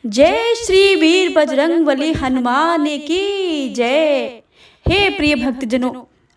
जय श्री वीर बजरंगबली हनुमान की जय। हे प्रिय भक्तजनों,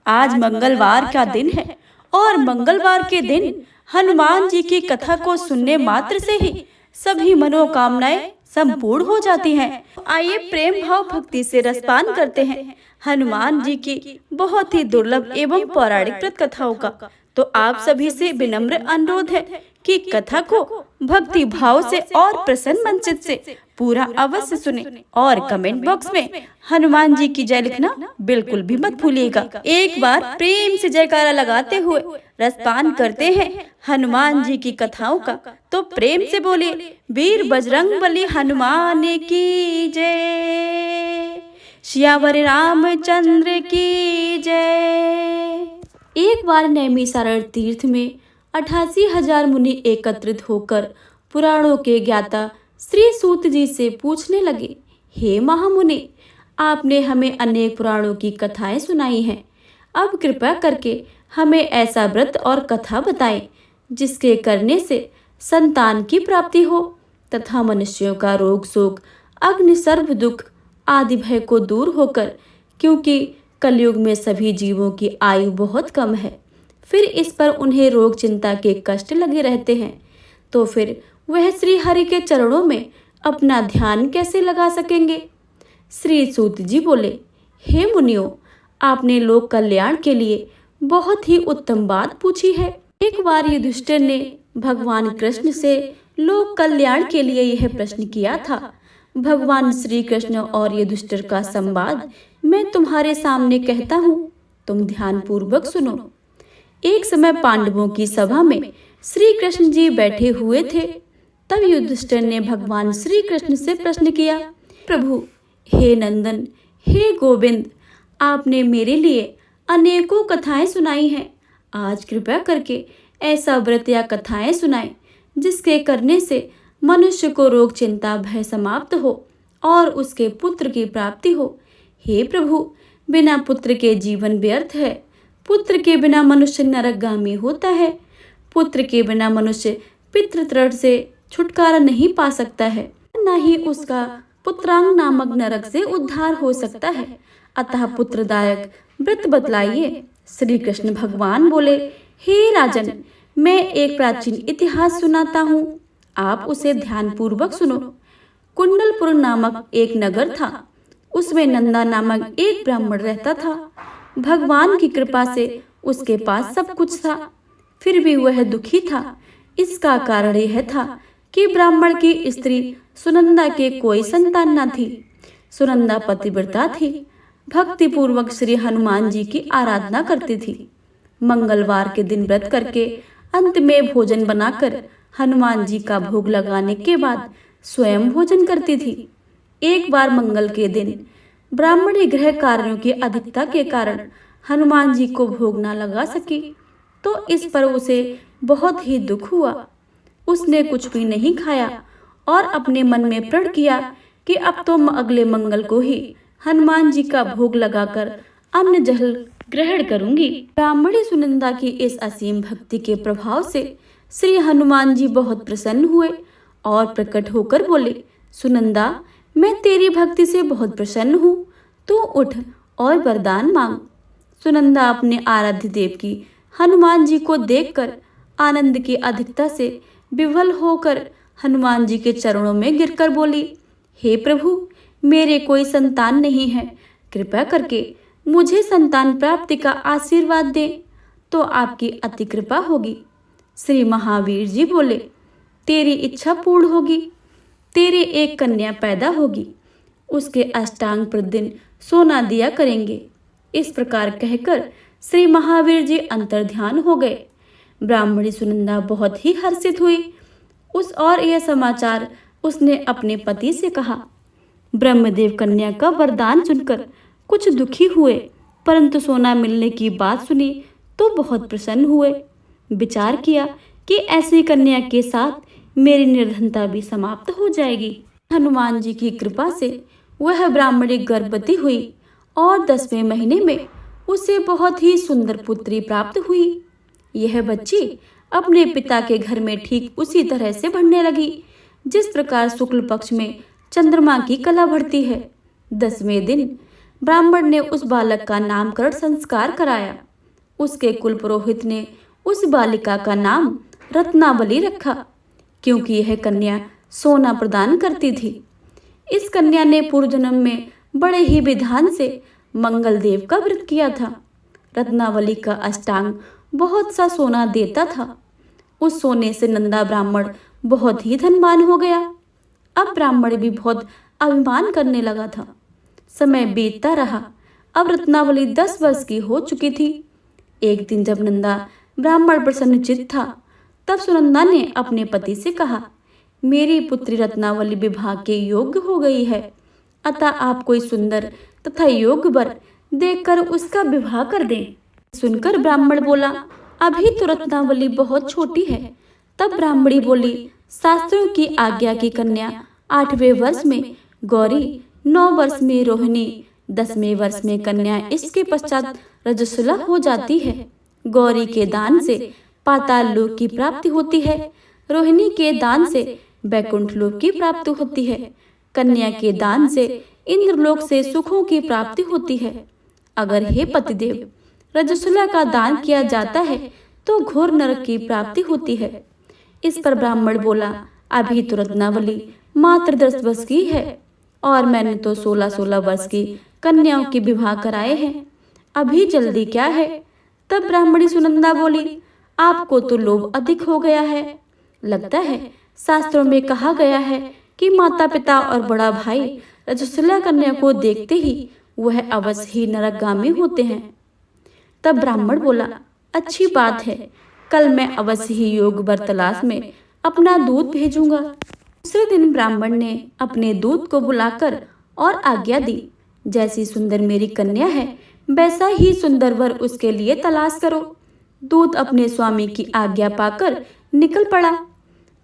आज मंगलवार का दिन है और मंगलवार के दिन हनुमान जी की कथा को सुनने मात्र से ही सभी मनोकामनाएं संपूर्ण हो जाती हैं। आइए प्रेम भाव भक्ति से रसपान करते हैं हनुमान जी की बहुत ही दुर्लभ एवं पौराणिक कृत कथाओं का। तो आप सभी से विनम्र अनुरोध है कि कथा को भक्ति भाव से और प्रसन्न मन चित्त से पूरा अवश्य सुने और कमेंट बॉक्स में हनुमान जी की जय लिखना बिल्कुल भी मत भूलिएगा। एक बार प्रेम से जयकारा लगाते हुए रसपान करते हैं हनुमान जी की कथाओं का। तो प्रेम से बोलिए, वीर बजरंगबली हनुमान की जय, सियावर रामचंद्र की जय। एक बार नैमिषारण्य तीर्थ में 88,000 मुनि एकत्रित होकर पुराणों के ज्ञाता श्री सूत जी से पूछने लगे, हे महामुनि, आपने हमें अनेक पुराणों की कथाएं सुनाई हैं। अब कृपा करके हमें ऐसा व्रत और कथा बताएं जिसके करने से संतान की प्राप्ति हो तथा मनुष्यों का रोग शोक अग्नि सर्व दुख आदि भय को दूर होकर, क्योंकि कलयुग में सभी जीवों की आयु बहुत कम है, फिर इस पर उन्हें रोग चिंता के कष्ट लगे रहते हैं, तो फिर वह श्री हरि के चरणों में अपना ध्यान कैसे लगा सकेंगे। श्री सूत जी बोले, हे मुनियों, आपने लोक कल्याण के लिए बहुत ही उत्तम बात पूछी है। एक बार युधिष्ठिर ने भगवान कृष्ण से लोक कल्याण के लिए यह प्रश्न किया था। भगवान श्री कृष्ण और युधिष्ठिर का संवाद मैं तुम्हारे सामने कहता हूँ, तुम ध्यान पूर्वक सुनो। एक समय पांडवों की सभा में श्री कृष्ण जी बैठे हुए थे। तब युधिष्ठिर ने भगवान श्री कृष्ण से प्रश्न किया, प्रभु, हे नंदन, हे गोविंद, आपने मेरे लिए अनेकों कथाएं सुनाई हैं। आज कृपया करके ऐसा व्रत या कथाएं सुनाएं जिसके करने से मनुष्य को रोग चिंता भय समाप्त हो और उसके पुत्र की प्राप्ति हो। हे प्रभु, बिना पुत्र के जीवन व्यर्थ है। पुत्र के बिना मनुष्य नरकगामी होता है। पुत्र के बिना मनुष्य पितृतृण से छुटकारा नहीं पा सकता है, न ही उसका पुत्रांग नामक नरक से उद्धार हो सकता है। अतः पुत्रदायक व्रत बतलाइए। श्री कृष्ण भगवान बोले, हे राजन, मैं एक प्राचीन इतिहास सुनाता हूँ, आप उसे ध्यान पूर्वक सुनो। कुंडलपुर नामक एक नगर था। उसमें नंदा नामक एक ब्राह्मण रहता था। भगवान की कृपा से उसके पास सब कुछ था, फिर भी वह दुखी था। इसका कारण यह था कि ब्राह्मण की स्त्री सुनंदा के कोई संतान न थी। सुनंदा पतिव्रता थी, भक्ति पूर्वक श्री हनुमान जी की आराधना करती थी। मंगलवार के दिन व्रत करके अंत में भोजन बनाकर हनुमान जी का भोग लगाने के बाद स्वयं भोजन करती थी। एक बार मंगल के दिन ब्राह्मणी गृह कार्यों की अधिकता के कारण हनुमान जी को भोग न लगा सकी, तो इस पर उसे बहुत ही दुख हुआ। उसने कुछ भी नहीं खाया और अपने मन में प्रण किया कि अब तो अगले मंगल को ही हनुमान जी का भोग लगाकर अन्न जल ग्रहण करूंगी। ब्राह्मणी सुनंदा की इस असीम भक्ति के प्रभाव से श्री हनुमान जी बहुत प्रसन्न हुए और प्रकट होकर बोले, सुनंदा, मैं तेरी भक्ति से बहुत प्रसन्न हूँ, तू उठ और वरदान मांग। सुनंदा अपने आराध्य देव की हनुमान जी को देखकर आनंद की अधिकता से विह्वल होकर हनुमान जी के चरणों में गिरकर बोली, हे प्रभु, मेरे कोई संतान नहीं है, कृपया करके मुझे संतान प्राप्ति का आशीर्वाद दे तो आपकी अति कृपा होगी। श्री महावीर जी बोले, तेरी इच्छा पूर्ण होगी, तेरे एक कन्या पैदा होगी, उसके अष्टांग प्रतिदिन सोना दिया करेंगे। इस प्रकार कहकर श्री महावीर जी अंतर्ध्यान हो गए। ब्राह्मणी सुनंदा बहुत ही हर्षित हुई। यह समाचार उसने अपने पति से कहा। ब्रह्मदेव कन्या का वरदान सुनकर कुछ दुखी हुए, परंतु सोना मिलने की बात सुनी तो बहुत प्रसन्न हुए। विचार किया कि ऐसी कन्या के साथ मेरी निर्धनता भी समाप्त हो जाएगी। हनुमान जी की कृपा से वह ब्राह्मणी गर्भवती हुई और 10वें महीने में उसे बहुत ही सुंदर पुत्री प्राप्त हुई। यह बच्ची अपने पिता के घर में ठीक उसी तरह से बढ़ने लगी जिस प्रकार शुक्ल पक्ष में चंद्रमा की कला बढ़ती है। 10वें दिन ब्राह्मण ने उस बालक का नामकरण संस्कार कराया। उसके कुल पुरोहित ने उस बालिका का नाम रत्नावली रखा, क्योंकि यह कन्या सोना प्रदान करती थी। इस कन्या ने पूर्व जन्म में बड़े ही विधान से मंगल देव का व्रत किया था। रत्नावली का अष्टांग बहुत सा सोना देता था। उस सोने से नंदा ब्राह्मण बहुत ही धनवान हो गया। अब ब्राह्मण भी बहुत अभिमान करने लगा था। समय बीतता रहा। अब रत्नावली 10 वर्ष की हो चुकी थी। एक दिन जब नंदा ब्राह्मण प्रसन्नचित्त था, तब सुनंदा ने अपने पति से कहा, मेरी पुत्री रत्नावली विवाह के योग्य हो गई है, अतः आप कोई सुंदर तथा योग्य वर देखकर उसका विवाह कर दें। सुनकर ब्राह्मण बोला, अभी तो रत्नावली बहुत छोटी है। तब ब्राह्मणी बोली, शास्त्रों की आज्ञा की कन्या 8वें वर्ष में गौरी, 9 वर्ष में रोहिणी, 10वें वर्ष में कन्या, इसके पश्चात रजस्वला हो जाती है। गौरी के दान से पाताल लोक की प्राप्ति होती है, रोहिणी के दान से बैकुंठ लोक की प्राप्ति होती है, कन्या के दान से इंद्रलोक से सुखों की प्राप्ति होती है। अगर हे पतिदेव, रजस्वला का दान किया जाता है तो घोर नरक की प्राप्ति होती है। इस पर ब्राह्मण बोला, अभी तो रत्नावली मात्र 10 वर्ष की है और मैंने तो 16-16 वर्ष की कन्याओं के विवाह कराए हैं, अभी जल्दी क्या है। तब ब्राह्मणी सुनंदा बोली, आपको तो लोभ अधिक हो गया है। लगता है शास्त्रों में कहा गया है कि माता पिता और बड़ा भाई रजस्वला कन्या को देखते ही वह अवश्य ही नरकगामी होते हैं। तब ब्राह्मण बोला, अच्छी बात है, कल मैं अवश्य ही योग वर तलाश में अपना दूध भेजूंगा। दूसरे दिन ब्राह्मण ने अपने दूत को बुलाकर और आज्ञा दी, जैसी सुंदर मेरी कन्या है वैसा ही सुंदर वर उसके लिए तलाश करो। दूत अपने स्वामी की आज्ञा पाकर निकल पड़ा।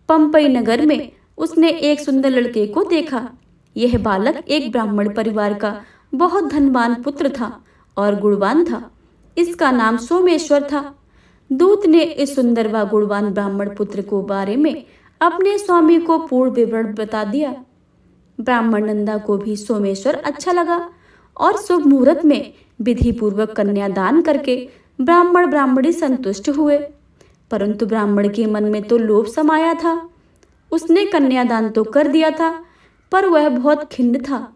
पंपई नगर में उसने एक सुंदर लड़के को देखा। यह बालक एक ब्राह्मण परिवार का बहुत धनवान पुत्र था और गुणवान था। इसका नाम सोमेश्वर था। दूत ने इस सुंदर व गुणवान ब्राह्मण पुत्र को बारे में अपने स्वामी को पूर्ण विवरण बता दिया। ब्राह्मण नंदा को भी सोमेश्वर अच्छा लगा और शुभ मुहूर्त में विधि पूर्वक कन्यादान करके ब्राह्मण ब्राह्मणी संतुष्ट हुए। परंतु ब्राह्मण के मन में तो लोभ समाया था। उसने कन्यादान तो कर दिया था, पर वह बहुत खिन्न था।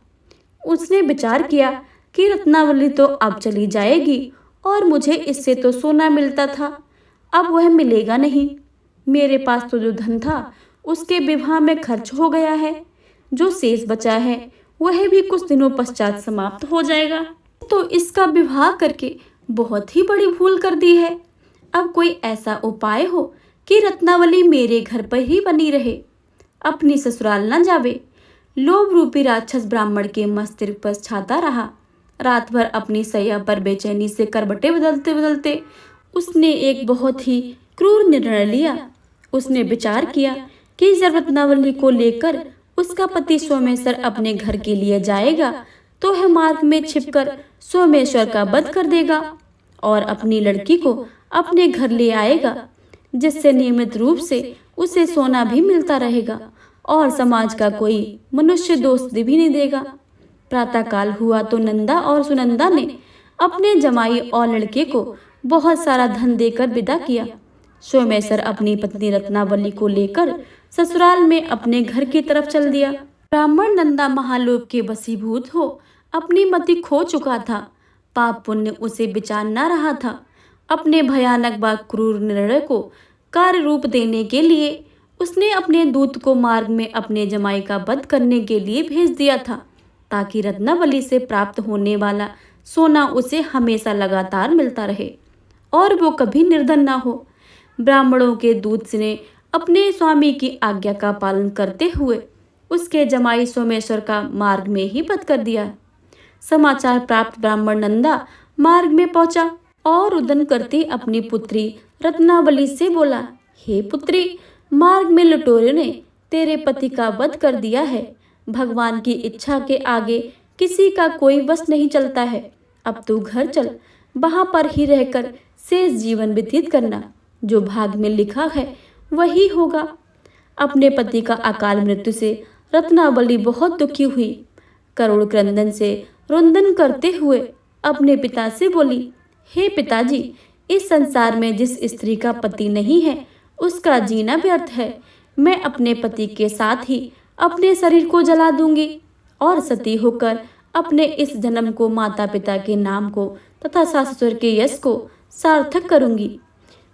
उसने विचार किया कि रत्नावली तो अब चली जाएगी और मुझे इससे तो सोना मिलता था, अब वह मिलेगा नहीं। मेरे पास तो जो धन था उसके विवाह में खर्च हो गया है, जो शेष बचा है वह भी कुछ दिनों पश्चात समाप्त हो जाएगा। तो इसका विवाह करके बहुत ही बड़ी भूल कर दी है। अब कोई ऐसा उपाय हो कि रत्नावली मेरे घर पर ही बनी रहे, अपनी ससुराल न जावे। लोभ रूपी राक्षस ब्राह्मण के मस्तिष्क पर छाता रहा। रात भर अपनी सैया पर बेचैनी से करवटें बदलते बदलते उसने एक बहुत ही क्रूर निर्णय लिया। उसने विचार किया कि जब रत्नावली को लेकर उसका पति सोमेश्वर अपने घर के लिए जाएगा तो वह मार्ग में छिपकर सोमेश्वर का वध कर देगा और अपनी लड़की को अपने घर ले आएगा, जिससे नियमित रूप से उसे सोना भी मिलता रहेगा और समाज का कोई मनुष्य दोष भी नहीं देगा। प्रातःकाल हुआ तो नंदा और सुनंदा ने अपने जमाई और लड़के को बहुत सारा धन देकर विदा किया। सोमेश्वर अपनी पत्नी रत्नावली को लेकर ससुराल में अपने घर की तरफ चल दिया। ब्राह्मण नंदा महालोक के वशीभूत हो अपनी मति खो चुका था। पाप पुण्य उसे विचार न रहा था। अपने भयानक व क्रूर निर्णय को कार्य रूप देने के लिए उसने अपने दूत को मार्ग में अपने जमाई का वध करने के लिए भेज दिया था, ताकि रत्नावली से प्राप्त होने वाला सोना उसे हमेशा लगातार मिलता रहे और वो कभी निर्धन न हो। ब्राह्मणों के दूत ने अपने स्वामी की आज्ञा का पालन करते हुए उसके जमाई सोमेश्वर का मार्ग में ही वध कर दिया। समाचार प्राप्त ब्राह्मण नंदा मार्ग में पहुंचा और रुदन करती अपनी पुत्री रत्नावली से बोला, हे पुत्री, मार्ग में लुटेरों ने तेरे पति का वध कर दिया है। भगवान की इच्छा के आगे किसी का कोई वश नहीं चलता है। अब तू घर चल, वहां पर ही रहकर शेष जीवन व्यतीत करना। जो भाग में लिखा है वही होगा। अपने पति का अकाल मृत्यु से रत्नावली बहुत दुखी हुई। करुण क्रंदन से रुंदन करते हुए अपने पिता से बोली, हे पिताजी, इस संसार में जिस स्त्री का पति नहीं है उसका जीना व्यर्थ है। मैं अपने पति के साथ ही अपने शरीर को जला दूंगी और सती होकर अपने इस जन्म को, माता पिता के नाम को तथा सास ससुर के यश को सार्थक करूंगी।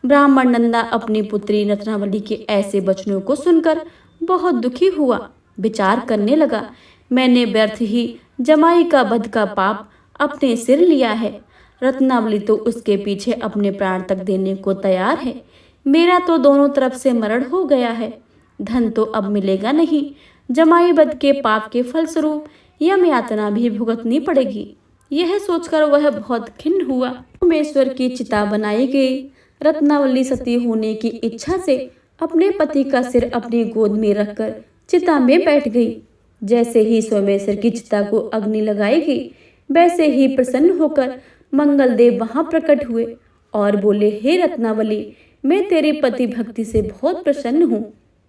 ब्राह्मण नंदा अपनी पुत्री रत्नावली के ऐसे वचनों को सुनकर बहुत दुखी हुआ। विचार करने लगा, मैंने व्यर्थ ही जमाई का वध का पाप अपने सिर लिया है। रत्नावली तो उसके पीछे अपने प्राण तक देने को तैयार है। मेरा तो दोनों तरफ से मरण हो गया है। धन तो अब मिलेगा नहीं। जमाई वध के पाप के फलस्वरूप यम यातना भी भुगतनी पड़ेगी। यह सोचकर वह बहुत खिन्न हुआ। सोमेश्वर की चिता बनाई गई। रत्नावली सती होने की इच्छा से अपने पति का सिर अपनी गोद में रखकर चिता में बैठ गई। जैसे ही सोमेश्वर की चिता को अग्नि लगाई गई, वैसे ही प्रसन्न होकर मंगलदेव वहां प्रकट हुए और बोले, हे रत्नावली, मैं तेरी पति भक्ति से बहुत प्रसन्न हूँ,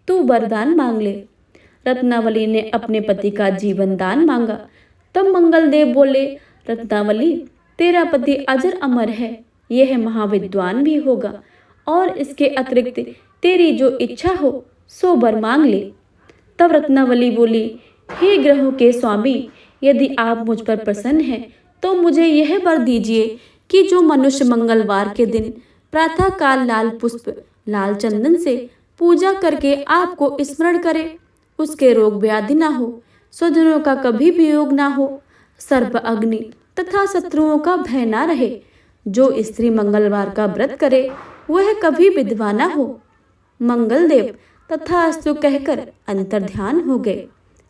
तू वरदान मांग ले। रत्नावली ने अपने पति का जीवन दान मांगा। तब मंगलदेव बोले, रत्नावली, तेरा पति अजर अमर है, यह महाविद्वान भी होगा और इसके अतिरिक्त तेरी जो इच्छा हो सो वर मांग ले। तब रत्नावली बोली, हे ग्रहों के स्वामी, यदि आप मुझ पर प्रसन्न हैं तो मुझे यह वर दीजिए कि जो मनुष्य मंगलवार के दिन प्रातः काल लाल पुष्प लाल चंदन से पूजा करके आपको स्मरण करे, उसके रोग व्याधि ना हो, स्वजनों का कभी वियोग ना हो, सर्प अग्नि तथा शत्रुओं का भय ना रहे। जो स्त्री मंगलवार का व्रत करे वह कभी विधवा ना हो। मंगलदेव तथास्तु कहकर अंतर्ध्यान हो गए।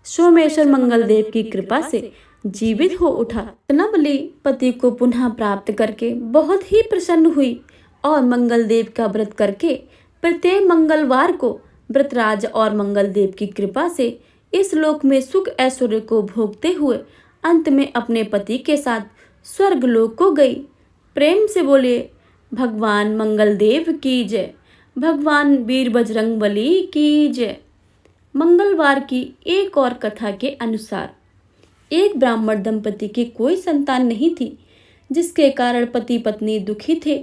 सोमेश्वर मंगलदेव की कृपा से जीवित हो उठा। रत्नावली पति को पुनः प्राप्त करके बहुत ही प्रसन्न हुई और मंगलदेव का व्रत करके प्रत्येक मंगलवार को व्रतराज और मंगलदेव की कृपा से इस लोक में सुख ऐश्वर्य को भोगते हुए अंत में अपने पति के साथ स्वर्ग लोक को गई। प्रेम से बोले, भगवान मंगलदेव की जय, भगवान वीर बजरंगबली की जय। मंगलवार की एक और कथा के अनुसार एक ब्राह्मण दंपति की कोई संतान नहीं थी, जिसके कारण पति पत्नी दुखी थे।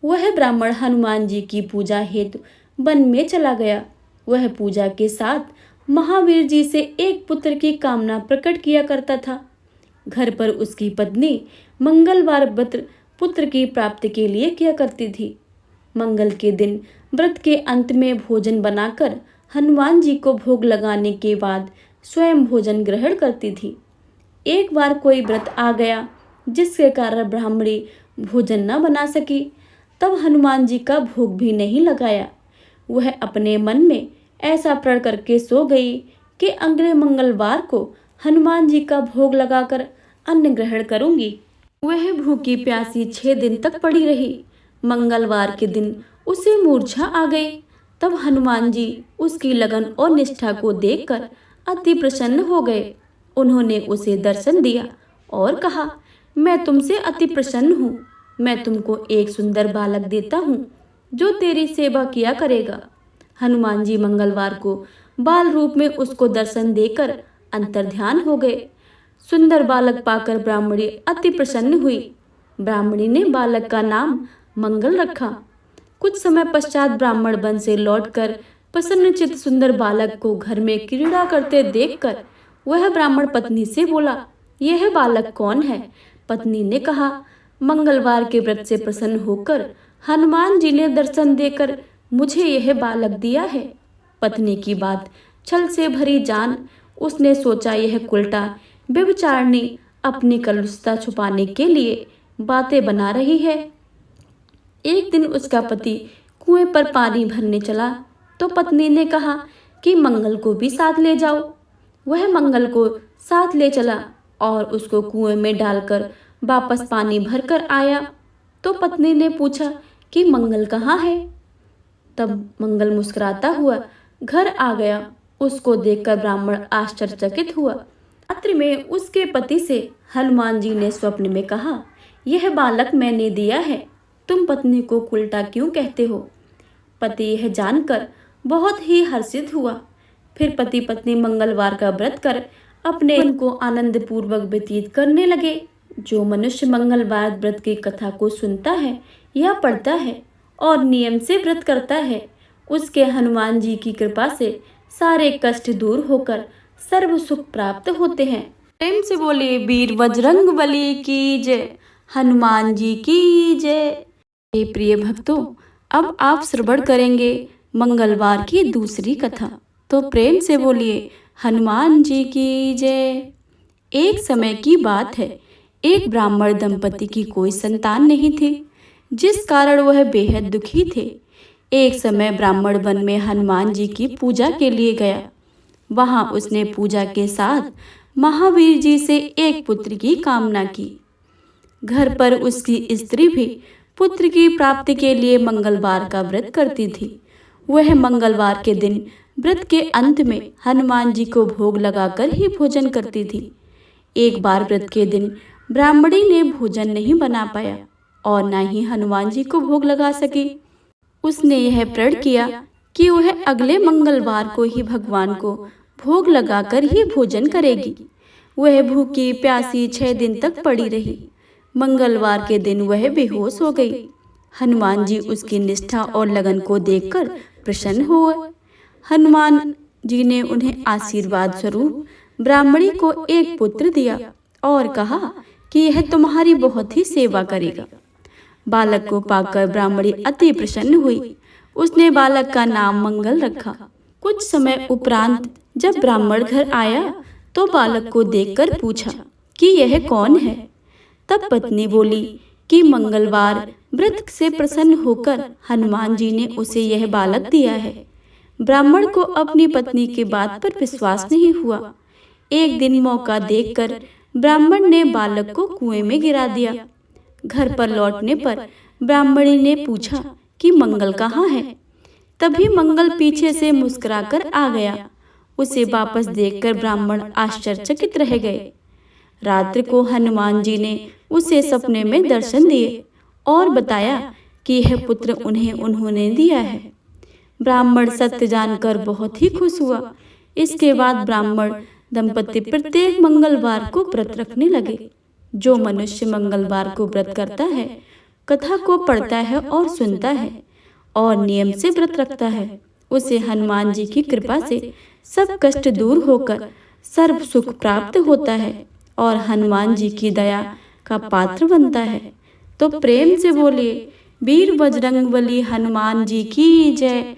वह ब्राह्मण हनुमान जी की पूजा हेतु वन में चला गया। वह पूजा के साथ महावीर जी से एक पुत्र की कामना प्रकट किया करता था। घर पर उसकी पत्नी मंगलवार व्रत पुत्र की प्राप्ति के लिए किया करती थी। मंगल के दिन व्रत के अंत में भोजन बनाकर हनुमान जी को भोग लगाने के बाद स्वयं भोजन ग्रहण करती थी। एक बार कोई व्रत आ गया जिसके कारण ब्राह्मणी भोजन न बना सकी। तब हनुमान जी का भोग भी नहीं लगाया। वह अपने मन में ऐसा प्रण करके सो गई कि अगले मंगलवार को हनुमान जी का भोग लगाकर अन्न ग्रहण करूंगी। वह भूखी प्यासी 6 दिन तक पड़ी रही। मंगलवार के दिन उसे मूर्छा आ गई। तब हनुमान जी उसकी लगन और निष्ठा को देखकर अति प्रसन्न हो गए। उन्होंने उसे दर्शन दिया और कहा, मैं तुमसे अति प्रसन्न हूँ। मैं तुमको एक सुंदर बालक देता हूँ जो तेरी सेवा किया करेगा। हनुमान जी मंगलवार को बाल रूप में उसको दर्शन देकर अंतर्ध्यान हो गए। सुंदर बालक पाकर ब्राह्मणी अति प्रसन्न हुई। ब्राह्मणी ने बालक का नाम मंगल रखा। कुछ समय पश्चात ब्राह्मण वन से लौटकर प्रसन्नचित्त सुंदर बालक को घर में क्रीड़ा करते देखकर वह ब्राह्मण पत्नी से बोला, यह बालक कौन है? पत्नी ने कहा, मंगलवार के व्रत से प्रसन्न होकर हनुमान जी ने दर्शन देकर मुझे यह बालक दिया है। पत्नी की बात छल से भरी जान उसने सोचा, यह उल्टा व्यभिचारिणी अपनी कलुषता छुपाने के लिए बातें बना रही है। एक दिन उसका पति कुएं पर पानी भरने चला तो पत्नी ने कहा कि मंगल को भी साथ ले जाओ। वह मंगल को साथ ले चला और उसको कुएं में डालकर वापस पानी भरकर आया। तो पत्नी ने पूछा कि मंगल कहाँ है? तब मंगल मुस्कुराता हुआ घर आ गया। उसको देखकर ब्राह्मण आश्चर्यचकित हुआ। रात्रि में उसके पति से हनुमान जी ने स्वप्न में कहा, यह बालक मैंने दिया है, तुम पत्नी को उल्टा क्यों कहते हो? पति यह जानकर बहुत ही हर्षित हुआ। फिर पति पत्नी मंगलवार का व्रत कर अपने दिन को आनंद पूर्वक व्यतीत करने लगे। जो मनुष्य मंगलवार व्रत की कथा को सुनता है या पढ़ता है और नियम से व्रत करता है, उसके हनुमान जी की कृपा से सारे कष्ट दूर होकर सर्व सुख प्राप्त होते हैं। प्रेम से बोले वीर बजरंग बली की जय, हनुमान जी की जय। हे प्रिय भक्तों, अब आप श्रवण करेंगे मंगलवार की दूसरी कथा। तो प्रेम से बोलिए हनुमान जी की जय। एक समय की बात है, एक ब्राह्मण दंपति की कोई संतान नहीं थी, जिस कारण वह बेहद दुखी थे। एक समय ब्राह्मण वन में हनुमान जी की पूजा के लिए गया। वहां उसने पूजा के साथ महावीर जी से एक पुत्र की कामना की। घर पर उसकी स्त्री भी पुत्र की प्राप्ति के लिए मंगलवार का व्रत करती थी। वह मंगलवार के दिन व्रत के अंत में हनुमान जी को भोग लगाकर ही भोजन करती थी। एक बार व्रत के दिन ब्राह्मणी ने भोजन नहीं बना पाया और न ही हनुमान जी को भोग लगा सकी। उसने यह प्रण किया कि वह अगले मंगलवार को ही भगवान को भोग लगाकर ही भोजन करेगी। वह भूखी प्यासी 6 दिन तक पड़ी रही। मंगलवार के दिन वह बेहोश हो गई। हनुमान जी उसकी निष्ठा और लगन को देखकर प्रसन्न हुए। हनुमान जी ने उन्हें आशीर्वाद स्वरूप ब्राह्मणी को एक पुत्र दिया और कहा कि यह तुम्हारी बहुत ही सेवा करेगा। बालक को पाकर ब्राह्मणी अति प्रसन्न हुई। उसने बालक का नाम मंगल रखा। कुछ समय उपरांत जब ब्राह्मण घर आया तो बालक को देखकर पूछा कि यह कौन है। तब पत्नी बोली कि मंगलवार व्रत से प्रसन्न होकर हनुमान जी ने उसे यह बालक दिया है। ब्राह्मण को अपनी पत्नी की बात पर विश्वास नहीं हुआ। एक दिन मौका देखकर ब्राह्मण ने बालक को कुएं में गिरा दिया। घर पर लौटने पर ब्राह्मणी ने पूछा कि मंगल कहाँ है। तभी मंगल पीछे से मुस्कुराकर आ गया। उसे वापस देखकर ब्राह्मण आश्चर्यचकित रह गए। रात्रि को हनुमान जी ने उसे सपने में दर्शन दिए और बताया कि यह पुत्र उन्होंने दिया है। ब्राह्मण सत्य जानकर बहुत ही खुश हुआ। इसके बाद ब्राह्मण दंपति प्रत्येक मंगलवार को व्रत रखने लगे। जो मनुष्य मंगलवार को व्रत करता है, कथा को पढ़ता है और सुनता है और नियम से व्रत रखता है, उसे हनुमान जी की कृपा से सब कष्ट दूर होकर सर्व सुख प्राप्त होता है और हनुमान जी की दया का पात्र बनता है। तो प्रेम से बोलिए वीर बजरंगबली हनुमान जी की जय।